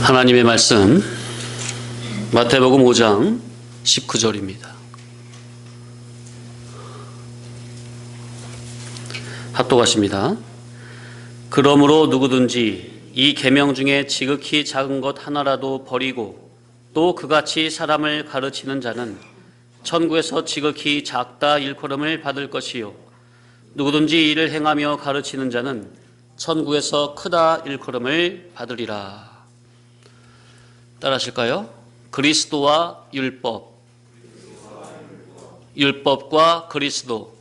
하나님의 말씀 마태복음 5장 19절입니다. 합독하십니다. 그러므로 누구든지 이 계명 중에 지극히 작은 것 하나라도 버리고 또 그같이 사람을 가르치는 자는 천국에서 지극히 작다 일컬음을 받을 것이요 누구든지 이를 행하며 가르치는 자는 천국에서 크다 일컬음을 받으리라. 따라하실까요? 그리스도와 율법, 율법과 그리스도.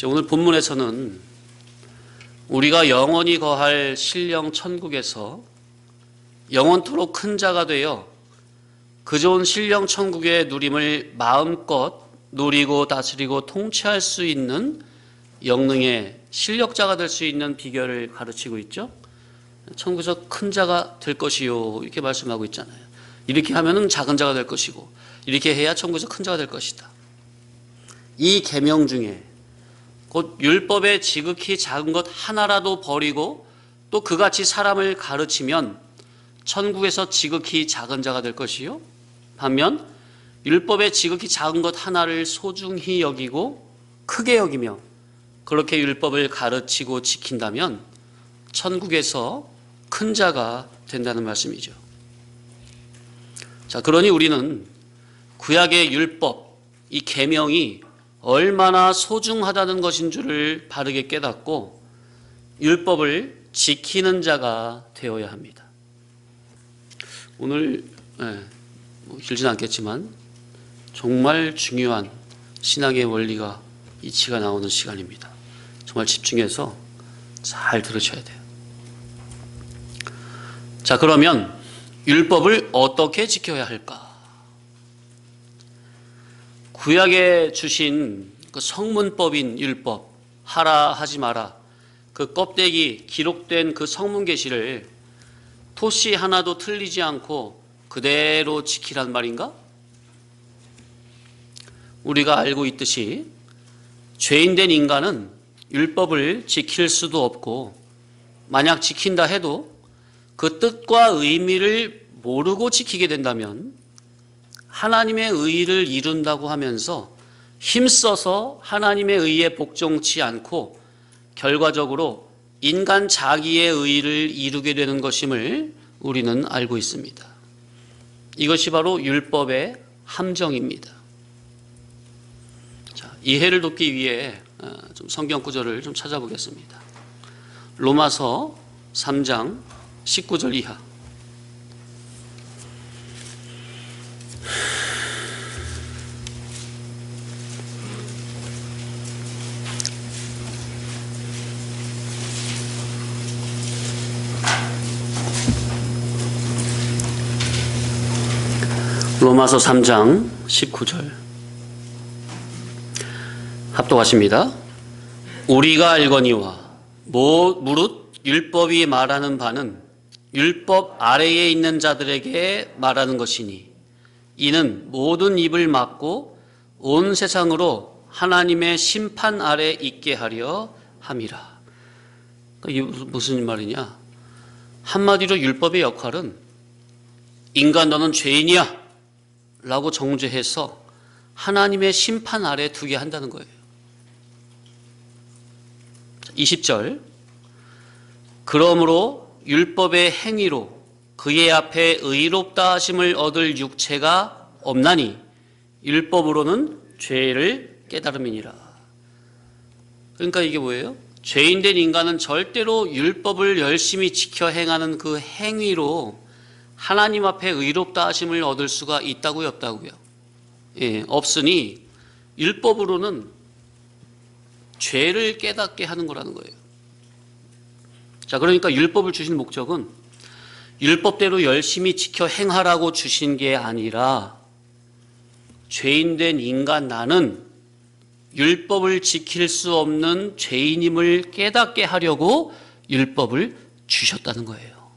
오늘 본문에서는 우리가 영원히 거할 신령 천국에서 영원토록 큰 자가 되어 그 좋은 신령 천국의 누림을 마음껏 누리고 다스리고 통치할 수 있는 영능의 실력자가 될 수 있는 비결을 가르치고 있죠. 천국에서 큰 자가 될 것이요 이렇게 말씀하고 있잖아요. 이렇게 하면은 작은 자가 될 것이고 이렇게 해야 천국에서 큰 자가 될 것이다. 이 계명 중에 곧 율법의 지극히 작은 것 하나라도 버리고 또 그같이 사람을 가르치면 천국에서 지극히 작은 자가 될 것이요 반면 율법의 지극히 작은 것 하나를 소중히 여기고 크게 여기며 그렇게 율법을 가르치고 지킨다면 천국에서 큰 자가 된다는 말씀이죠. 자, 그러니 우리는 구약의 율법, 이 계명이 얼마나 소중하다는 것인 줄을 바르게 깨닫고 율법을 지키는 자가 되어야 합니다. 오늘 길진 않겠지만 정말 중요한 신앙의 원리가 이치가 나오는 시간입니다. 정말 집중해서 잘 들으셔야 돼요. 자, 그러면 율법을 어떻게 지켜야 할까? 구약에 주신 그 성문법인 율법, 하라 하지 마라, 그 껍데기 기록된 그 성문 계시를 토시 하나도 틀리지 않고 그대로 지키란 말인가? 우리가 알고 있듯이 죄인된 인간은 율법을 지킬 수도 없고 만약 지킨다 해도 그 뜻과 의미를 모르고 지키게 된다면 하나님의 의를 이룬다고 하면서 힘써서 하나님의 의에 복종치 않고 결과적으로 인간 자기의 의를 이루게 되는 것임을 우리는 알고 있습니다. 이것이 바로 율법의 함정입니다. 자, 이해를 돕기 위해 좀 성경 구절을 좀 찾아보겠습니다. 로마서 3장 19절 이하. 로마서 3장 19절 합독하십니다. 우리가 알거니와 무릇 율법이 말하는 바는 율법 아래에 있는 자들에게 말하는 것이니 이는 모든 입을 막고 온 세상으로 하나님의 심판 아래 있게 하려 함이라. 이게 무슨 말이냐? 한마디로 율법의 역할은 인간 너는 죄인이야 라고 정죄해서 하나님의 심판 아래 두게 한다는 거예요. 20절 그러므로 율법의 행위로 그의 앞에 의롭다 하심을 얻을 육체가 없나니 율법으로는 죄를 깨달음이니라. 그러니까 이게 뭐예요? 죄인된 인간은 절대로 율법을 열심히 지켜 행하는 그 행위로 하나님 앞에 의롭다 하심을 얻을 수가 있다고요, 없다고요? 예, 없으니 율법으로는 죄를 깨닫게 하는 거라는 거예요. 자, 그러니까 율법을 주신 목적은 율법대로 열심히 지켜 행하라고 주신 게 아니라 죄인된 인간 나는 율법을 지킬 수 없는 죄인임을 깨닫게 하려고 율법을 주셨다는 거예요.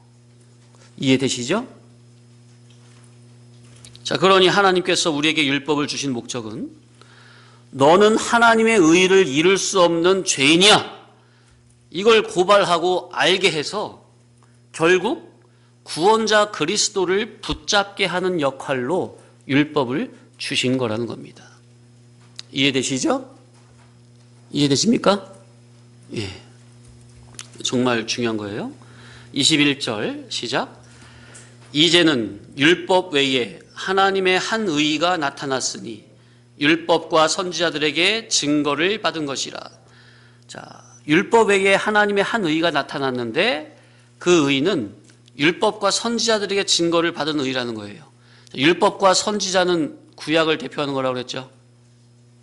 이해되시죠? 자, 그러니 하나님께서 우리에게 율법을 주신 목적은 너는 하나님의 의를 이룰 수 없는 죄인이야. 이걸 고발하고 알게 해서 결국 구원자 그리스도를 붙잡게 하는 역할로 율법을 주신 거라는 겁니다. 이해되시죠? 이해되십니까? 예. 정말 중요한 거예요. 21절 시작. 이제는 율법 외에 하나님의 한 의가 나타났으니 율법과 선지자들에게 증거를 받은 것이라. 자, 율법 외에 하나님의 한 의가 나타났는데 그 의는 율법과 선지자들에게 증거를 받은 의라는 거예요. 율법과 선지자는 구약을 대표하는 거라고 그랬죠.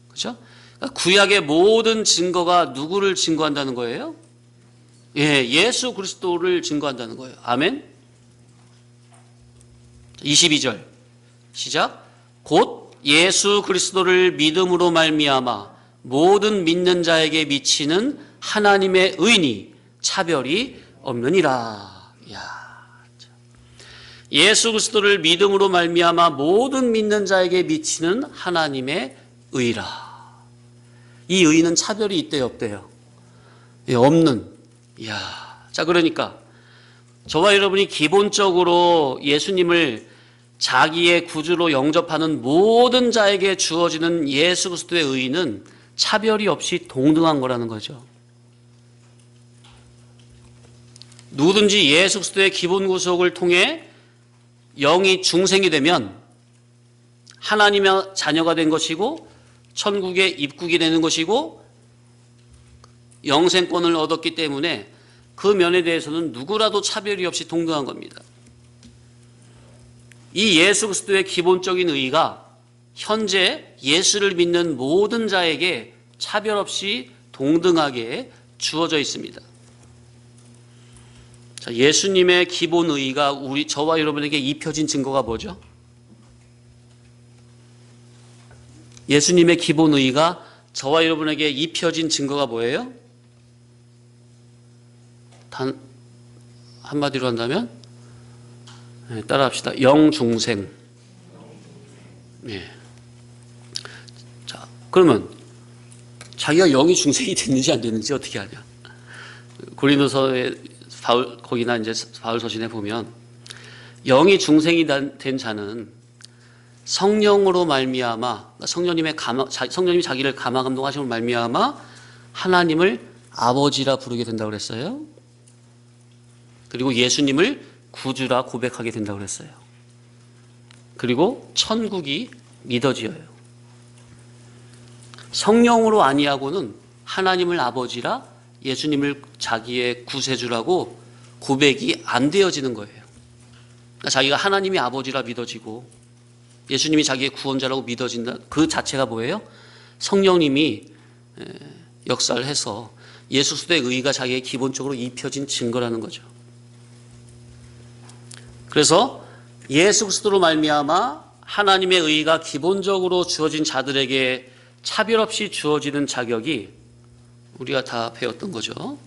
그렇죠? 그러니까 구약의 모든 증거가 누구를 증거한다는 거예요? 예, 예수 그리스도를 증거한다는 거예요. 아멘. 22절 시작. 곧 예수 그리스도를 믿음으로 말미암아 모든 믿는 자에게 미치는 하나님의 의니 차별이 없느니라. 예수 그리스도를 믿음으로 말미암아 모든 믿는 자에게 미치는 하나님의 의라. 이 의는 차별이 있대요, 없대요? 예, 없는. 자, 그러니까 저와 여러분이 기본적으로 예수님을 자기의 구주로 영접하는 모든 자에게 주어지는 예수 그리스도의 의는 차별이 없이 동등한 거라는 거죠. 누구든지 예수 그리스도의 기본 구속을 통해 영이 중생이 되면 하나님의 자녀가 된 것이고 천국에 입국이 되는 것이고 영생권을 얻었기 때문에 그 면에 대해서는 누구라도 차별이 없이 동등한 겁니다. 이 예수 그리스도의 기본적인 의가 현재 예수를 믿는 모든 자에게 차별 없이 동등하게 주어져 있습니다. 자, 예수님의 기본 의가 저와 여러분에게 입혀진 증거가 뭐죠? 예수님의 기본 의가 저와 여러분에게 입혀진 증거가 뭐예요? 한마디로 한다면 따라합시다. 영중생. 예. 자, 그러면 자기가 영이 중생이 됐는지 안 됐는지 어떻게 하냐? 고린도서에 거기나 이제 바울 서신에 보면 영이 중생이 된 자는 성령으로 말미암아 성령님이 자기를 감화 감동하심으로 말미암아 하나님을 아버지라 부르게 된다고 그랬어요. 그리고 예수님을 구주라 고백하게 된다고 그랬어요. 그리고 천국이 믿어지어요. 성령으로 아니하고는 하나님을 아버지라 예수님을 자기의 구세주라고 고백이 안 되어지는 거예요. 그러니까 자기가 하나님이 아버지라 믿어지고 예수님이 자기의 구원자라고 믿어진다. 그 자체가 뭐예요? 성령님이 역사를 해서 예수 그리스도의 의가 자기의 기본적으로 입혀진 증거라는 거죠. 그래서 예수 그리스도로 말미암아 하나님의 의가 기본적으로 주어진 자들에게 차별 없이 주어지는 자격이 우리가 다 배웠던 거죠.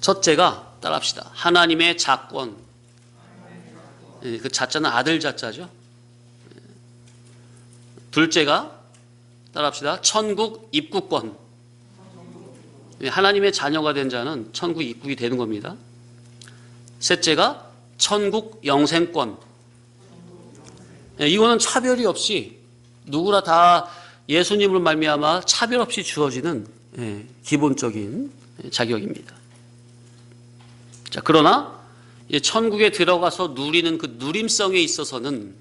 첫째가 따라합시다. 하나님의 자권. 그 자자는 아들 자자죠. 둘째가 따라합시다. 천국 입국권. 하나님의 자녀가 된 자는 천국 입국이 되는 겁니다. 셋째가 천국 영생권. 이거는 차별이 없이 누구나 다 예수님으로 말미암아 차별 없이 주어지는 기본적인 자격입니다. 자, 그러나 천국에 들어가서 누리는 그 누림성에 있어서는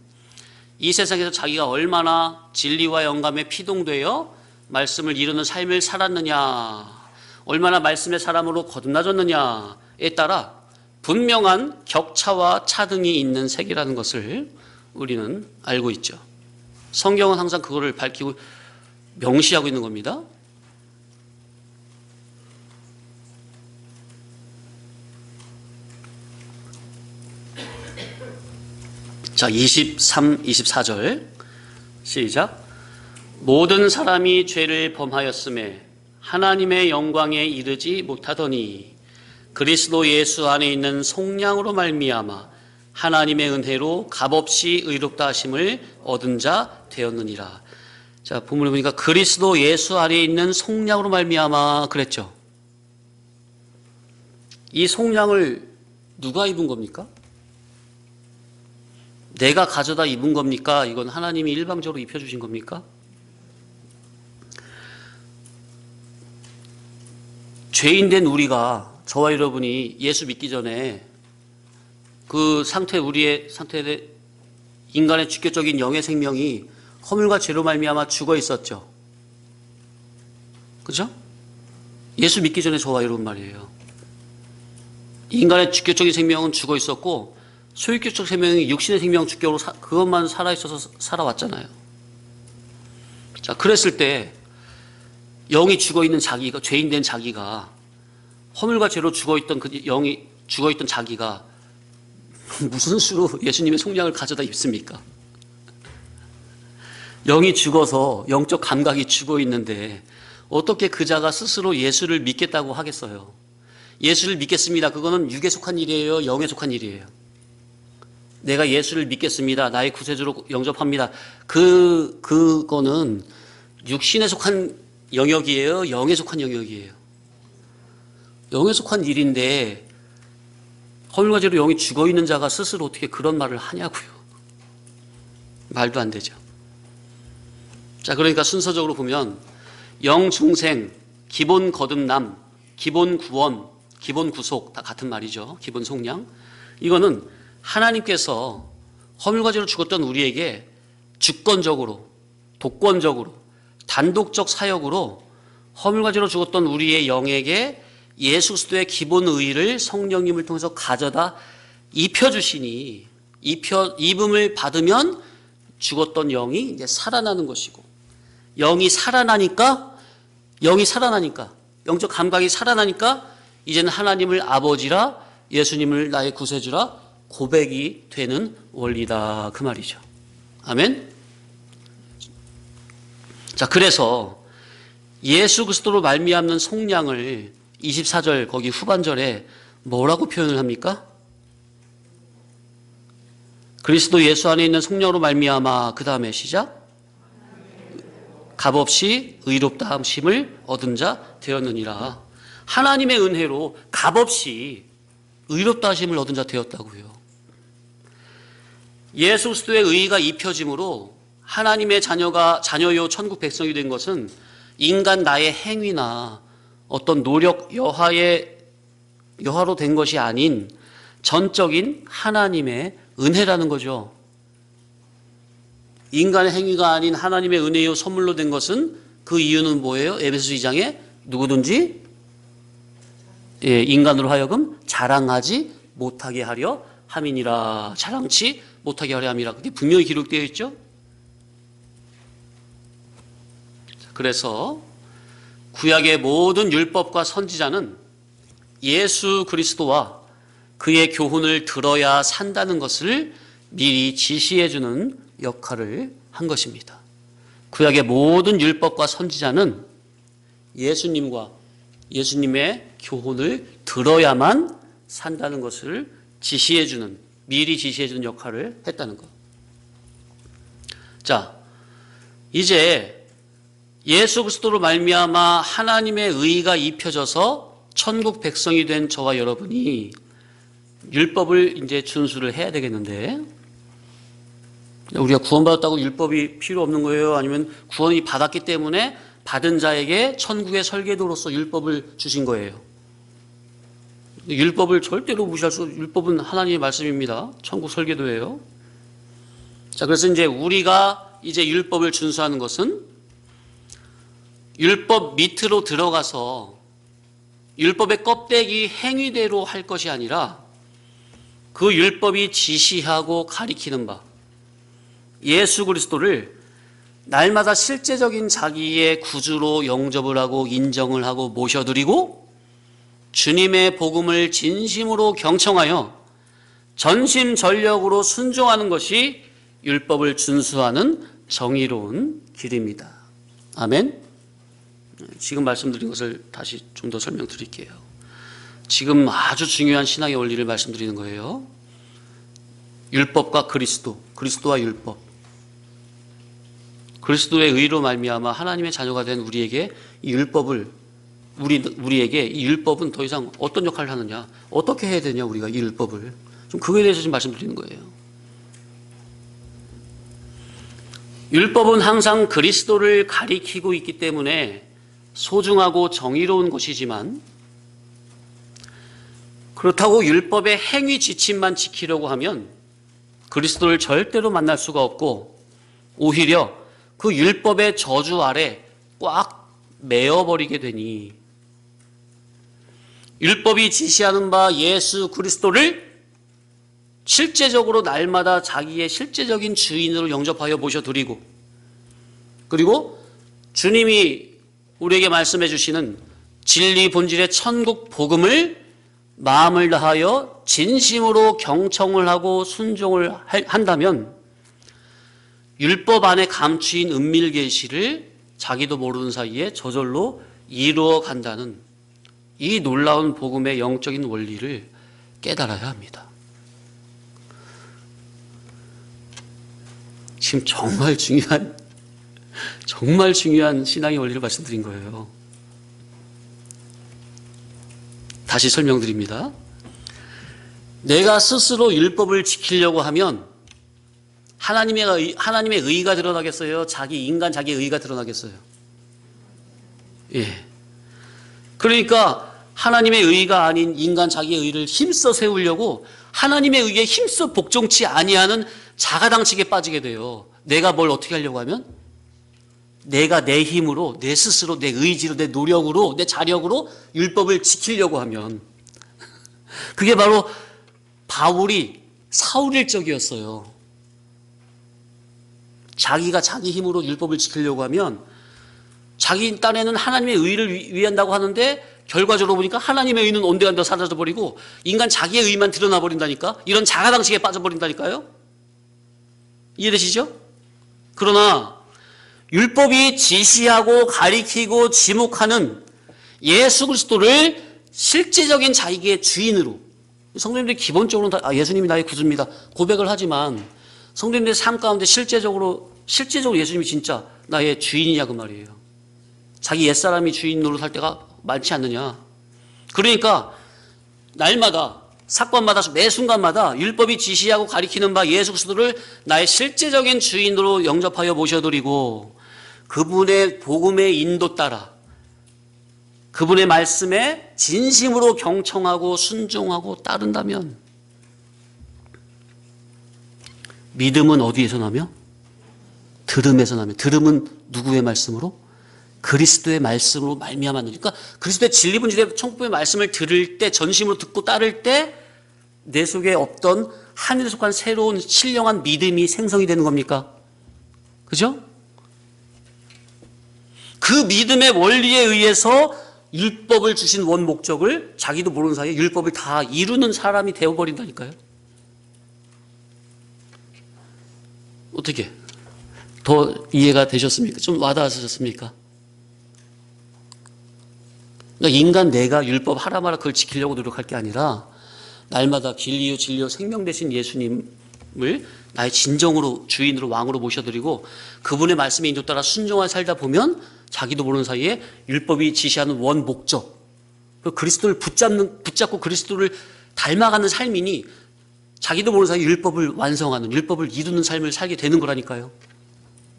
이 세상에서 자기가 얼마나 진리와 영감에 피동되어 말씀을 이루는 삶을 살았느냐, 얼마나 말씀의 사람으로 거듭나졌느냐에 따라 분명한 격차와 차등이 있는 세계라는 것을 우리는 알고 있죠. 성경은 항상 그거를 밝히고 명시하고 있는 겁니다. 자, 23, 24절 시작. 모든 사람이 죄를 범하였음에 하나님의 영광에 이르지 못하더니 그리스도 예수 안에 있는 속량으로 말미암아 하나님의 은혜로 값없이 의롭다 하심을 얻은 자 되었느니라. 자, 본문을 보니까 그리스도 예수 안에 있는 속량으로 말미암아 그랬죠. 이 속량을 누가 입은 겁니까? 내가 가져다 입은 겁니까? 이건 하나님이 일방적으로 입혀주신 겁니까? 죄인된 우리가, 저와 여러분이 예수 믿기 전에 그 상태, 우리의 상태에 인간의 주격적인 영의 생명이 허물과 죄로 말미암아 죽어 있었죠. 그죠? 예수 믿기 전에 저와 여러분 말이에요. 인간의 주격적인 생명은 죽어 있었고 소유격적 생명이 육신의 생명 주격으로 그것만 살아있어서 살아왔잖아요. 자, 그랬을 때 영이 죽어있는 자기가, 죄인된 자기가, 허물과 죄로 죽어있던 그 영이 죽어있던 자기가 무슨 수로 예수님의 속량을 가져다 입습니까? 영이 죽어서 영적 감각이 죽어있는데 어떻게 그 자가 스스로 예수를 믿겠다고 하겠어요? 예수를 믿겠습니다. 그거는 육에 속한 일이에요? 영에 속한 일이에요? 내가 예수를 믿겠습니다. 나의 구세주로 영접합니다. 그거는 육신에 속한 영역이에요? 영에 속한 영역이에요? 영에 속한 일인데 허물과 죄로 영이 죽어있는 자가 스스로 어떻게 그런 말을 하냐고요. 말도 안 되죠. 자, 그러니까 순서적으로 보면 영중생, 기본 거듭남, 기본 구원, 기본 구속 다 같은 말이죠. 기본 속량. 이거는 하나님께서 허물과 죄로 죽었던 우리에게 주권적으로, 독권적으로, 단독적 사역으로 허물과 죄로 죽었던 우리의 영에게 예수 그리스도의 기본 의를 성령님을 통해서 가져다 입혀주시니, 입음을 받으면 죽었던 영이 이제 살아나는 것이고, 영이 살아나니까, 영적 감각이 살아나니까 이제는 하나님을 아버지라, 예수님을 나의 구세주라 고백이 되는 원리다, 그 말이죠. 아멘. 자, 그래서 예수 그리스도로 말미암는 속량을 24절 거기 후반절에 뭐라고 표현을 합니까? 그리스도 예수 안에 있는 속량으로 말미암아, 그 다음에 시작, 값없이 의롭다 함심을 얻은 자 되었느니라. 하나님의 은혜로 값없이 의롭다 하심을 얻은 자 되었다고요. 예수 그리스도의 의가 입혀짐으로 하나님의 자녀요 천국 백성이 된 것은 인간 나의 행위나 어떤 노력 여하로 된 것이 아닌 전적인 하나님의 은혜라는 거죠. 인간의 행위가 아닌 하나님의 은혜요 선물로 된 것은, 그 이유는 뭐예요? 에베소 2장에 누구든지 인간으로 하여금 자랑하지 못하게 하려 함이니라. 자랑치 못하게 하려 함이라. 그게 분명히 기록되어 있죠. 그래서 구약의 모든 율법과 선지자는 예수 그리스도와 그의 교훈을 들어야 산다는 것을 미리 지시해 주는 역할을 한 것입니다. 구약의 모든 율법과 선지자는 예수님과 예수님의 교훈을 들어야만 산다는 것을 지시해 주는, 미리 지시해 주는 역할을 했다는 것. 자, 이제 예수 그리스도로 말미암아 하나님의 의가 입혀져서 천국 백성이 된 저와 여러분이 율법을 이제 준수를 해야 되겠는데, 우리가 구원받았다고 율법이 필요 없는 거예요? 아니면 구원이 받았기 때문에 받은 자에게 천국의 설계도로서 율법을 주신 거예요? 율법을 절대로 무시할 수, 율법은 하나님의 말씀입니다. 천국 설계도예요. 자, 그래서 이제 우리가 이제 율법을 준수하는 것은 율법 밑으로 들어가서 율법의 껍데기 행위대로 할 것이 아니라 그 율법이 지시하고 가리키는 바, 예수 그리스도를 날마다 실제적인 자기의 구주로 영접을 하고 인정을 하고 모셔드리고 주님의 복음을 진심으로 경청하여 전심전력으로 순종하는 것이 율법을 준수하는 정의로운 길입니다. 아멘. 지금 말씀드린 것을 다시 좀 더 설명드릴게요. 지금 아주 중요한 신앙의 원리를 말씀드리는 거예요. 율법과 그리스도, 그리스도와 율법. 그리스도의 의로 말미암아 하나님의 자녀가 된 우리에게 이 율법을 우리에게 이 율법은 더 이상 어떤 역할을 하느냐, 어떻게 해야 되냐, 우리가 이 율법을. 좀 그거에 대해서 좀 말씀드리는 거예요. 율법은 항상 그리스도를 가리키고 있기 때문에 소중하고 정의로운 것이지만, 그렇다고 율법의 행위 지침만 지키려고 하면 그리스도를 절대로 만날 수가 없고, 오히려 그 율법의 저주 아래 꽉 매어버리게 되니, 율법이 지시하는 바 예수 그리스도를 실제적으로 날마다 자기의 실제적인 주인으로 영접하여 모셔드리고, 그리고 주님이 우리에게 말씀해 주시는 진리 본질의 천국 복음을 마음을 다하여 진심으로 경청을 하고 순종을 한다면 율법 안에 감추인 은밀 계시를 자기도 모르는 사이에 저절로 이루어 간다는 이 놀라운 복음의 영적인 원리를 깨달아야 합니다. 지금 정말 중요한 신앙의 원리를 말씀드린 거예요. 다시 설명드립니다. 내가 스스로 율법을 지키려고 하면 하나님의 의가 드러나겠어요? 자기의 의가 드러나겠어요? 예. 그러니까 하나님의 의가 아닌 인간 자기의 의를 힘써 세우려고 하나님의 의에 힘써 복종치 아니하는 자가당착에 빠지게 돼요. 내가 뭘 어떻게 하려고 하면 내가 내 힘으로, 내 스스로, 내 의지로, 내 노력으로, 내 자력으로 율법을 지키려고 하면, 그게 바로 바울이 사울일적이었어요. 자기가 자기 힘으로 율법을 지키려고 하면 자기 딴에는 하나님의 의를 위한다고 하는데 결과적으로 보니까 하나님의 의는 온데간데 사라져버리고 인간 자기의 의만 드러나 버린다니까. 이런 자가당착에 빠져버린다니까요. 이해되시죠? 그러나 율법이 지시하고 가리키고 지목하는 예수 그리스도를 실제적인 자기의 주인으로, 성도님들이 기본적으로 다 예수님이 나의 구주입니다 고백을 하지만 성도님들의 삶 가운데 실제적으로 예수님이 진짜 나의 주인이냐 그 말이에요. 자기 옛사람이 주인 노릇할 때가 많지 않느냐. 그러니까 날마다 사건마다 매 순간마다 율법이 지시하고 가리키는 바 예수 그리스도를 나의 실제적인 주인으로 영접하여 모셔드리고 그분의 복음의 인도 따라 그분의 말씀에 진심으로 경청하고 순종하고 따른다면 믿음은 어디에서 나며? 들음에서 나며. 들음은 누구의 말씀으로? 그리스도의 말씀으로 말미암아. 그러니까 그리스도의 진리 본질의 천국의 말씀을 들을 때, 전심으로 듣고 따를 때 내 속에 없던 하늘에 속한 새로운 신령한 믿음이 생성이 되는 겁니까? 그죠? 그 믿음의 원리에 의해서 율법을 주신 원 목적을 자기도 모르는 사이에 율법을 다 이루는 사람이 되어버린다니까요. 어떻게? 더 이해가 되셨습니까? 좀 와닿으셨습니까? 그러니까 인간 내가 율법 하라 마라 그걸 지키려고 노력할 게 아니라 날마다 진리요 진리요 생명 되신 예수님을 나의 진정으로 주인으로 왕으로 모셔드리고 그분의 말씀에 인도 따라 순종하여 살다 보면 자기도 모르는 사이에 율법이 지시하는 원 목적, 그리스도를 붙잡고 그리스도를 닮아가는 삶이니 자기도 모르는 사이에 율법을 완성하는, 율법을 이루는 삶을 살게 되는 거라니까요.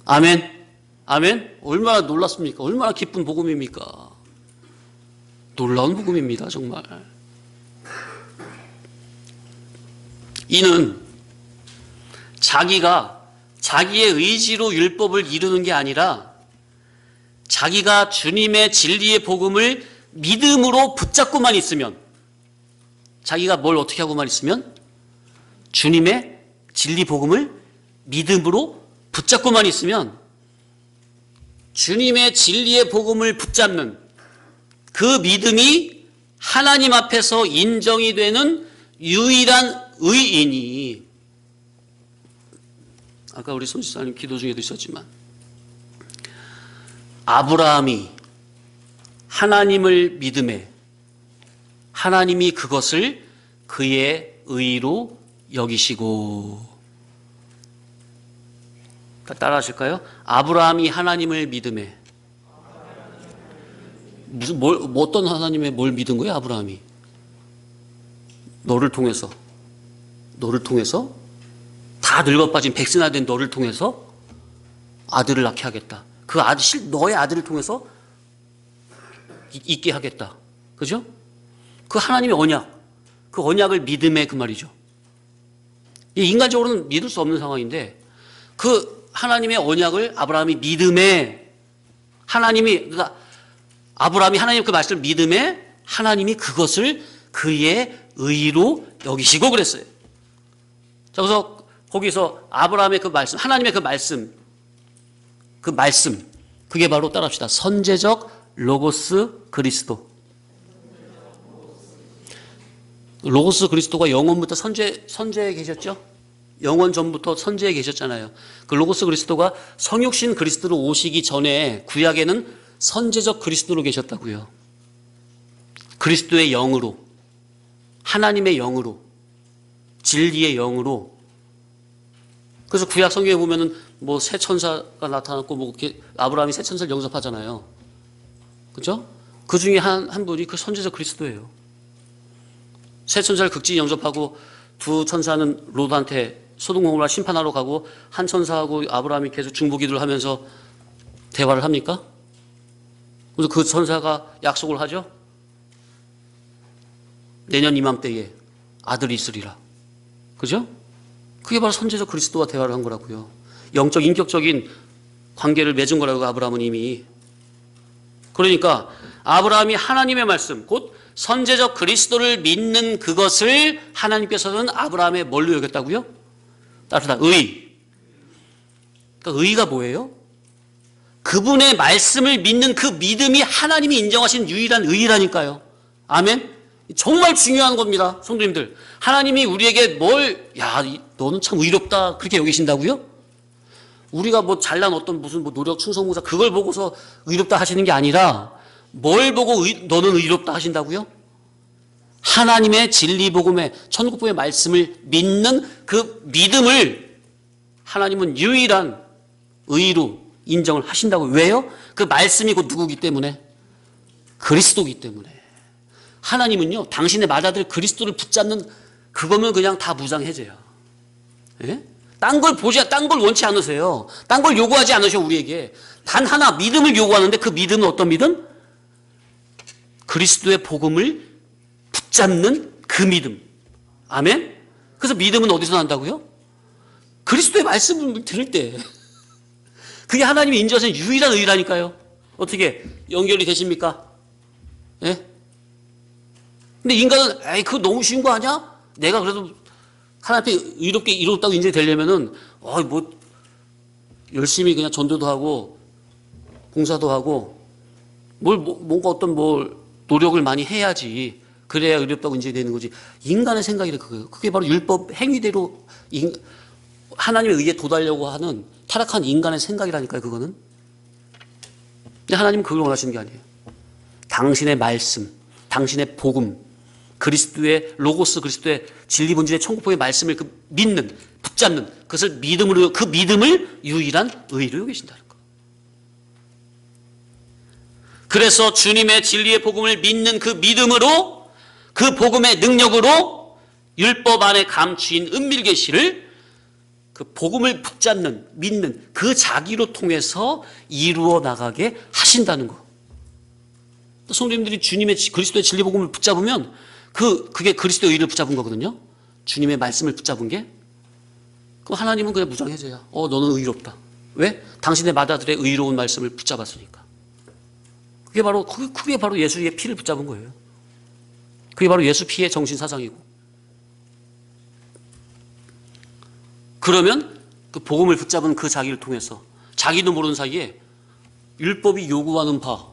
아멘. 아멘. 얼마나 놀랐습니까? 얼마나 기쁜 복음입니까? 놀라운 복음입니다, 정말. 이는 자기가 자기의 의지로 율법을 이루는 게 아니라 자기가 주님의 진리의 복음을 믿음으로 붙잡고만 있으면, 자기가 뭘 어떻게 하고만 있으면 주님의 진리 복음을 믿음으로 붙잡고만 있으면 주님의 진리의 복음을 붙잡는 그 믿음이 하나님 앞에서 인정이 되는 유일한 의인이, 아까 우리 손지사님 기도 중에도 있었지만 아브라함이 하나님을 믿음에 하나님이 그것을 그의 의로 여기시고, 따라 하실까요? 아브라함이 하나님을 믿음에 어떤 하나님의 뭘 믿은 거예요, 아브라함이? 너를 통해서 다 늙어 빠진 백세나 된 너를 통해서 아들을 낳게 하겠다. 그 아들, 너의 아들을 통해서 있게 하겠다. 그죠? 그 하나님의 언약, 그 언약을 믿음의 그 말이죠. 인간적으로는 믿을 수 없는 상황인데 그 하나님의 언약을 아브라함이 믿음에 그러니까 아브라함이 하나님 그 말씀을 믿음에 하나님이 그것을 그의 의로 여기시고 그랬어요. 자, 그래서 거기서 아브라함의 그 말씀, 하나님의 그 말씀, 그게 바로 따라합시다. 선제적 로고스 그리스도. 로고스 그리스도가 영원부터 선제에 계셨죠? 영원 전부터 선제에 계셨잖아요. 그 로고스 그리스도가 성육신 그리스도로 오시기 전에 구약에는 선제적 그리스도로 계셨다고요. 그리스도의 영으로, 하나님의 영으로, 진리의 영으로. 그래서 구약 성경에 보면은 뭐 새 천사가 나타났고 뭐 아브라함이 새 천사를 영접하잖아요. 그죠? 그 중에 한 분이 그 선제적 그리스도예요. 새 천사를 극진히 영접하고 두 천사는 롯한테 소돔 고모라 심판하러 가고 한 천사하고 아브라함이 계속 중보기도를 하면서 대화를 합니까? 그래서 그 천사가 약속을 하죠. 내년 이맘때에 아들이 있으리라. 그죠? 그게 바로 선제적 그리스도와 대화를 한 거라고요. 영적 인격적인 관계를 맺은 거라고 아브라함은 이미. 그러니까 아브라함이 하나님의 말씀 곧 선제적 그리스도를 믿는 그것을 하나님께서는 아브라함의 뭘로 여겼다고요? 따르다 의. 그러니까 의가 뭐예요? 그분의 말씀을 믿는 그 믿음이 하나님이 인정하신 유일한 의라니까요. 아멘. 정말 중요한 겁니다, 성도님들. 하나님이 우리에게 너는 참 의롭다 그렇게 여기신다고요? 우리가 뭐 잘난 어떤 무슨 뭐 노력 충성무사 그걸 보고서 의롭다 하시는 게 아니라 뭘 보고 너는 의롭다 하신다고요? 하나님의 진리 복음의 천국복음의 말씀을 믿는 그 믿음을 하나님은 유일한 의로 인정을 하신다고요. 왜요? 그 말씀이 곧 누구기 때문에? 그리스도기 때문에. 하나님은요, 당신의 맏아들 그리스도를 붙잡는 그거면 그냥 다 무장해제야. 예? 딴 걸 원치 않으세요. 딴 걸 요구하지 않으셔, 우리에게. 단 하나, 믿음을 요구하는데 그 믿음은 어떤 믿음? 그리스도의 복음을 붙잡는 그 믿음. 아멘? 그래서 믿음은 어디서 난다고요? 그리스도의 말씀을 들을 때. 그게 하나님이 인정하신 유일한 의라니까요. 어떻게 연결이 되십니까? 예? 근데 인간은 그거 너무 쉬운 거 아니야? 내가 그래도 하나님 앞에 의롭게 이롭다고 인정되려면은 뭐 열심히 그냥 전도도 하고 봉사도 하고 뭔가 어떤 노력을 많이 해야지 그래야 의롭다고 인정되는 거지. 인간의 생각이래 그거예요. 그게 바로 율법 행위대로 하나님의 의에 도달려고 하는 타락한 인간의 생각이라니까요. 그거는. 근데 하나님은 그걸 원하시는 게 아니에요. 당신의 말씀, 당신의 복음, 그리스도의 로고스, 그리스도의 진리 본질의 천국복의 말씀을 믿는, 붙잡는 그것을 믿음으로 그 믿음을 유일한 의로 여기신다는 거. 그래서 주님의 진리의 복음을 믿는 그 믿음으로 그 복음의 능력으로 율법 안에 감추인 은밀 계시를 그 복음을 붙잡는, 믿는 그 자기로 통해서 이루어 나가게 하신다는 거. 성도님들이 주님의 그리스도의 진리 복음을 붙잡으면 그게 그리스도의 의를 붙잡은 거거든요. 주님의 말씀을 붙잡은 게. 그럼 하나님은 그냥 무장해줘야. 너는 의롭다. 왜? 당신의 맏아들의 의로운 말씀을 붙잡았으니까. 그게 바로 예수의 피를 붙잡은 거예요. 그게 바로 예수 피의 정신사상이고. 그러면 그 복음을 붙잡은 그 자기를 통해서 자기도 모르는 사이에 율법이 요구하는 바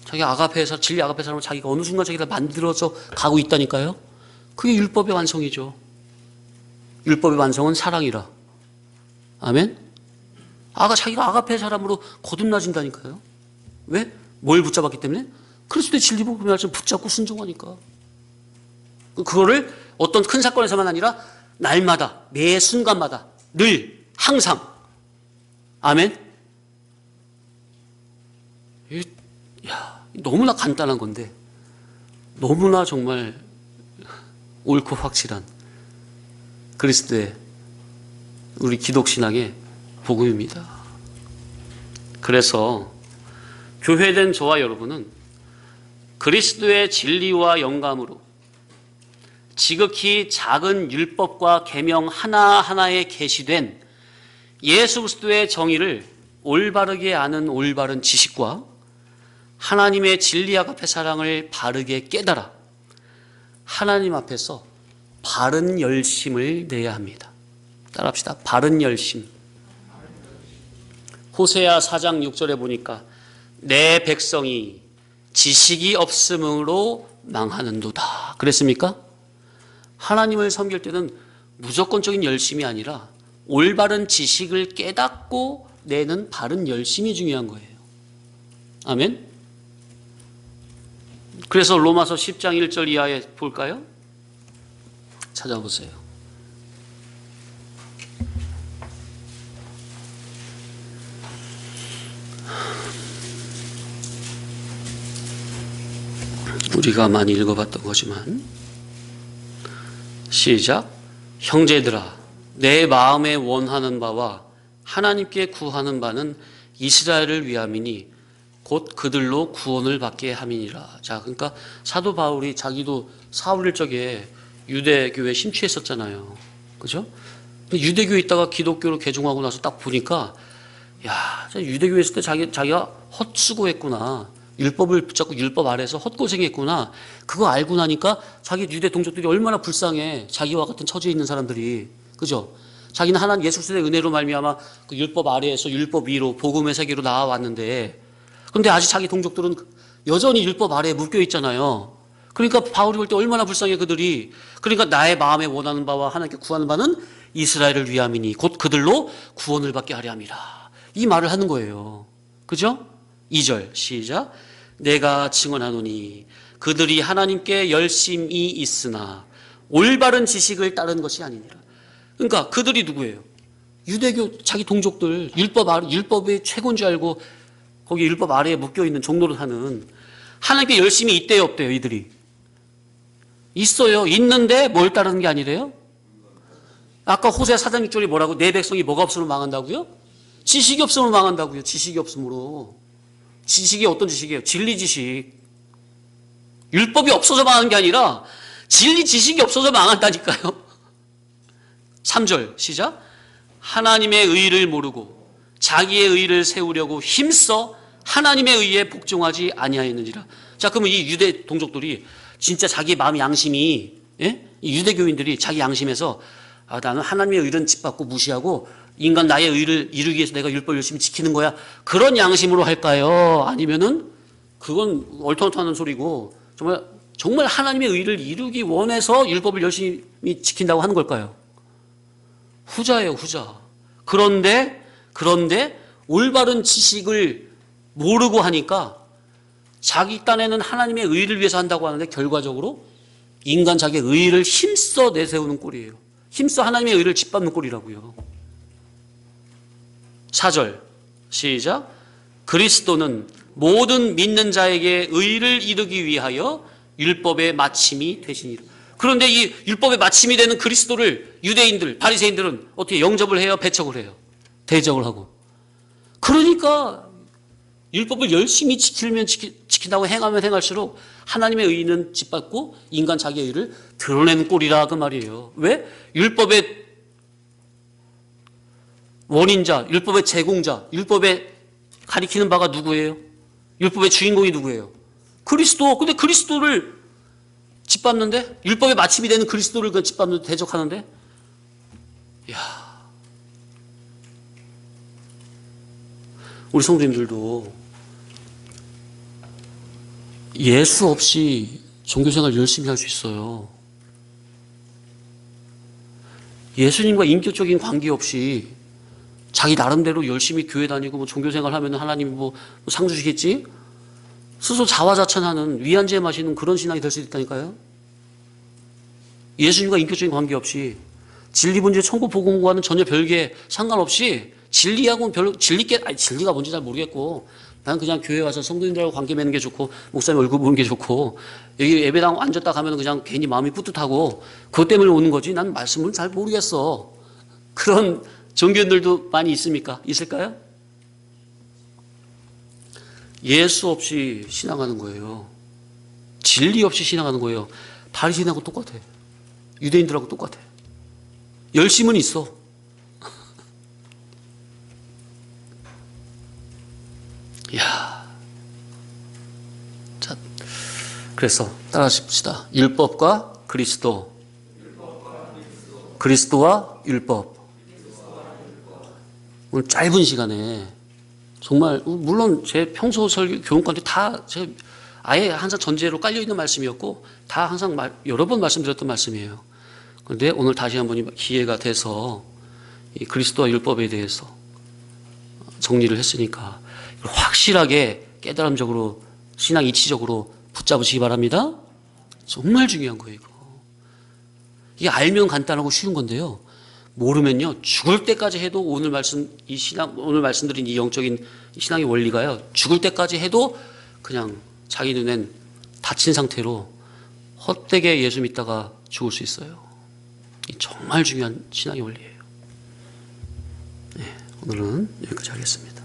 자기 아가페에서 진리 아가페 사람을 자기가 어느 순간 자기가 만들어서 가고 있다니까요. 그게 율법의 완성이죠. 율법의 완성은 사랑이라. 아멘. 자기가 아가페 사람으로 거듭나진다니까요. 왜? 뭘 붙잡았기 때문에? 그리스도의 진리 복음의 말씀 붙잡고 순종하니까. 그거를 어떤 큰 사건에서만 아니라 날마다 매 순간마다 늘 항상. 아멘. 너무나 간단한 건데 너무나 정말 옳고 확실한 그리스도의 우리 기독신앙의 복음입니다. 그래서 교회된 저와 여러분은 그리스도의 진리와 영감으로 지극히 작은 율법과 계명 하나하나에 계시된 예수 그리스도의 정의를 올바르게 아는 올바른 지식과 하나님의 진리 앞의 사랑을 바르게 깨달아 하나님 앞에서 바른 열심을 내야 합니다. 따라합시다. 바른 열심. 호세아 4장 6절에 보니까 내 백성이 지식이 없음으로 망하는도다. 그랬습니까? 하나님을 섬길 때는 무조건적인 열심이 아니라 올바른 지식을 깨닫고 내는 바른 열심이 중요한 거예요. 아멘? 그래서 로마서 10장 1절 이하에 볼까요? 찾아보세요. 우리가 많이 읽어봤던 거지만 시작. 형제들아 내 마음에 원하는 바와 하나님께 구하는 바는 이스라엘을 위함이니 곧 그들로 구원을 받게 함이니라. 자, 그러니까 사도 바울이 자기도 사울 일적에 유대교에 심취했었잖아요. 그죠? 유대교에 있다가 기독교로 개종하고 나서 딱 보니까 야, 유대교에 있을 때 자기가 헛수고했구나. 율법을 붙잡고 율법 아래에서 헛고생했구나. 그거 알고 나니까 자기 유대 동족들이 얼마나 불쌍해. 자기와 같은 처지에 있는 사람들이. 그죠? 자기는 하나님 예수 그리스도의 은혜로 말미암아 그 율법 아래에서 율법 위로 복음의 세계로 나와왔는데 그런데 아직 자기 동족들은 여전히 율법 아래에 묶여 있잖아요. 그러니까 바울이 볼 때 얼마나 불쌍해 그들이. 그러니까 나의 마음에 원하는 바와 하나님께 구하는 바는 이스라엘을 위함이니 곧 그들로 구원을 받게 하려 함이라. 이 말을 하는 거예요. 그죠? 2절 시작. 내가 증언하노니 그들이 하나님께 열심히 있으나 올바른 지식을 따른 것이 아니니라. 그러니까 그들이 누구예요? 유대교 자기 동족들 율법의 최고인 줄 알고 거기 율법 아래에 묶여있는 종로를 하는 하나님께 열심히 있대요 없대요 이들이? 있어요. 있는데 뭘 따르는 게 아니래요? 아까 호세아 4장 6절이 뭐라고? 내 백성이 뭐가 없으면 망한다고요? 지식이 없으면 망한다고요. 지식이 없으므로. 지식이 어떤 지식이에요? 진리 지식. 율법이 없어서 망하는 게 아니라 진리 지식이 없어서 망한다니까요. 3절 시작. 하나님의 의를 모르고 자기의 의를 세우려고 힘써 하나님의 의에 복종하지 아니하였느니라. 자, 그러면 이 유대 동족들이 진짜 자기 마음 양심이 이 유대교인들이 자기 양심에서 나는 하나님의 의를 짓밟고 무시하고 인간 나의 의를 이루기 위해서 내가 율법을 열심히 지키는 거야. 그런 양심으로 할까요? 아니면은 그건 얼토당토하는 소리고 정말 하나님의 의를 이루기 원해서 율법을 열심히 지킨다고 하는 걸까요? 후자예요, 후자. 그런데 올바른 지식을 모르고 하니까 자기 딴에는 하나님의 의를 위해서 한다고 하는데 결과적으로 인간 자기의 의를 힘써 내세우는 꼴이에요. 힘써 하나님의 의를 짓밟는 꼴이라고요. 4절 시작. 그리스도는 모든 믿는 자에게 의를 이루기 위하여 율법의 마침이 되시니라. 그런데 이 율법의 마침이 되는 그리스도를 유대인들, 바리새인들은 어떻게 영접을 해요? 배척을 해요? 대적을 하고. 그러니까 율법을 열심히 지킨다고 행하면 행할수록 하나님의 의는 짓밟고 인간 자기의 의를 드러내는 꼴이라 그 말이에요. 왜? 율법의 원인자, 율법의 제공자, 율법에 가리키는 바가 누구예요? 율법의 주인공이 누구예요? 그리스도. 근데 그리스도를 짓밟는데? 율법의 마침이 되는 그리스도를 짓밟는데 대적하는데? 이야. 우리 성도님들도 예수 없이 종교생활 열심히 할 수 있어요. 예수님과 인격적인 관계없이 자기 나름대로 열심히 교회 다니고 종교생활 하면 하나님이 상 주시겠지? 스스로 자화자찬하는 위안제 마시는 그런 신앙이 될 수 있다니까요. 예수님과 인격적인 관계없이 진리 본질 천국 복음과는 전혀 별개 상관없이 진리하고는 별로 진리가 뭔지 잘 모르겠고 나는 그냥 교회 와서 성도님들하고 관계 맺는 게 좋고 목사님 얼굴 보는 게 좋고 여기 예배당 앉았다 가면 그냥 괜히 마음이 뿌듯하고 그것 때문에 오는 거지 난 말씀을 잘 모르겠어. 그런 종교인들도 많이 있습니까? 있을까요? 예수 없이 신앙하는 거예요. 진리 없이 신앙하는 거예요. 바리새인하고 똑같아. 유대인들하고 똑같아. 열심은 있어. 이야. 자, 그래서 따라하십시다. 율법과 그리스도. 그리스도와 율법. 오늘 짧은 시간에 정말 물론 제 평소 설교 교훈 가운데 다 제가 아예 항상 전제로 깔려 있는 말씀이었고 다 항상 여러 번 말씀드렸던 말씀이에요. 그런데 오늘 다시 한번 기회가 돼서 이 그리스도와 율법에 대해서 정리를 했으니까 확실하게 깨달음적으로 신앙 이치적으로 붙잡으시기 바랍니다. 정말 중요한 거예요, 이거. 이게 알면 간단하고 쉬운 건데요. 모르면요, 죽을 때까지 해도 오늘 말씀드린 이 영적인 신앙의 원리가요, 죽을 때까지 해도 그냥 자기 눈엔 다친 상태로 헛되게 예수 믿다가 죽을 수 있어요. 이 정말 중요한 신앙의 원리예요. 네, 오늘은 여기까지 하겠습니다.